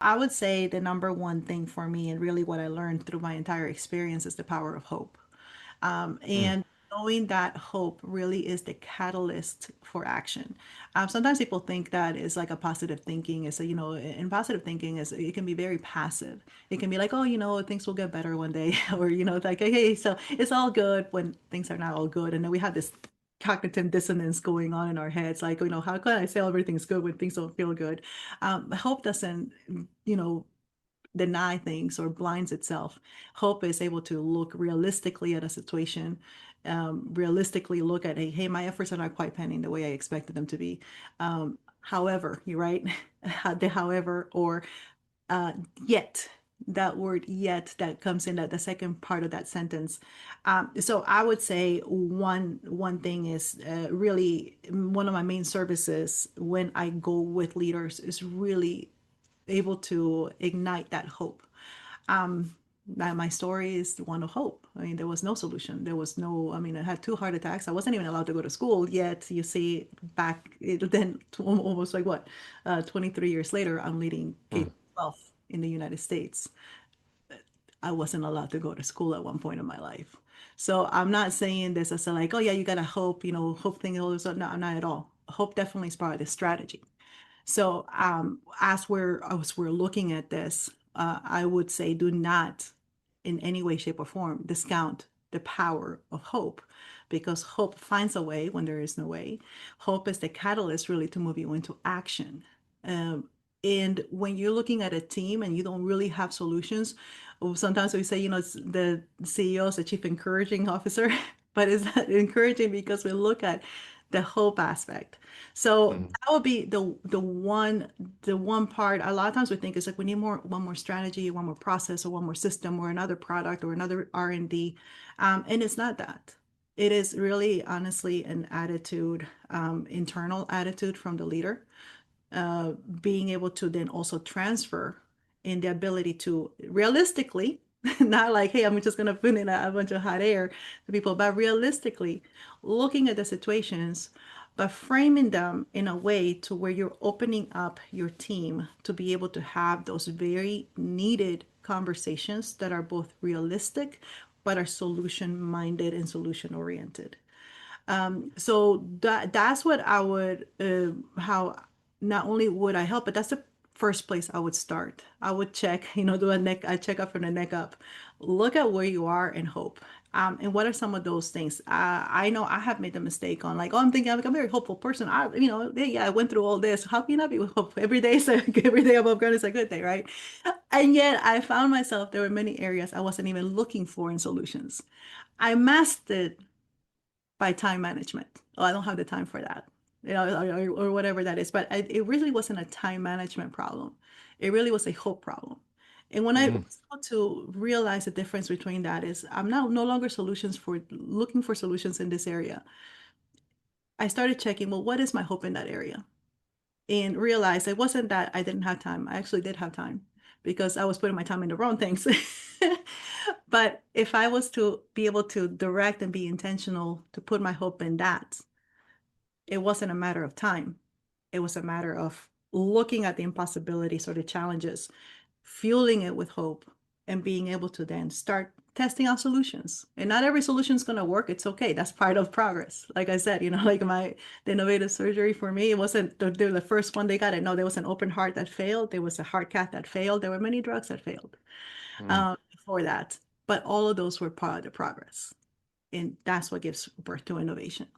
I would say the number one thing for me, and really what I learned through my entire experience, is the power of hope. Mm, And knowing that hope really is the catalyst for action. Sometimes people think that is like a positive thinking. Is and positive thinking is it can be very passive. It can be like, oh, things will get better one day, or like, hey, so it's all good when things are not all good, and then we have this cognitive dissonance going on in our heads, like, how can I say everything's good when things don't feel good? Hope doesn't, you know, deny things or blinds itself. Hope is able to look realistically at a situation, realistically look at, hey, my efforts are not quite panning the way I expected them to be. However, you're right, the however, or uh, yet, that word yet that comes in at the second part of that sentence. So I would say one thing is really one of my main services when I go with leaders is really able to ignite that hope. My story is one of hope. I mean, there was no solution. There was no, I mean, I had two heart attacks. I wasn't even allowed to go to school yet. You see, then almost like what, 23 years later, I'm leading K mm, 12 in the United States. I wasn't allowed to go to school at one point in my life. So I'm not saying this as a like, oh yeah, you gotta hope, hope thing, all this. No, not at all. Hope definitely is part of the strategy. So as we're looking at this, I would say do not in any way, shape, or form discount the power of hope, because hope finds a way when there is no way. Hope is the catalyst really to move you into action. Um, and when you're looking at a team and you don't really have solutions, sometimes we say, it's the CEO is the chief encouraging officer, but it's not encouraging because we look at the hope aspect. So mm, that would be the one part. A lot of times we think it's like we need one more strategy, one more process, or one more system, or another product, or another R&D, and it's not that. It is really honestly an attitude, internal attitude from the leader, being able to then also transfer in the ability to realistically, not like, hey, I'm just going to put in a bunch of hot air to people, but realistically looking at the situations, but framing them in a way to where you're opening up your team to be able to have those very needed conversations that are both realistic, but are solution minded and solution oriented. So that's what I would how not only would I help, but that's the first place I would start. I would check, do I check up from the neck up, look at where you are and hope. And what are some of those things? I know I have made the mistake on like, oh, I'm thinking I'm a very hopeful person. Yeah, I went through all this. How can you not be hopeful? Every day is every day above ground is a good day, right? And yet I found myself there were many areas I wasn't even looking for in solutions. I masked it by time management. Oh, I don't have the time for that, or whatever that is. But it really wasn't a time management problem. It really was a hope problem. And when I mm, was able to realize the difference between that is I'm now no longer solutions for looking for solutions in this area. I started checking, well, what is my hope in that area? And realized it wasn't that I didn't have time. I actually did have time because I was putting my time in the wrong things. But if I was to be able to direct and be intentional to put my hope in that, it wasn't a matter of time. It was a matter of looking at the impossibilities or the challenges, fueling it with hope, and being able to then start testing out solutions. And not every solution is going to work. It's okay. That's part of progress. Like I said, like the innovative surgery for me, it wasn't the first one they got it. No, there was an open heart that failed. There was a heart cath that failed. There were many drugs that failed mm. before that. But all of those were part of the progress. And that's what gives birth to innovation.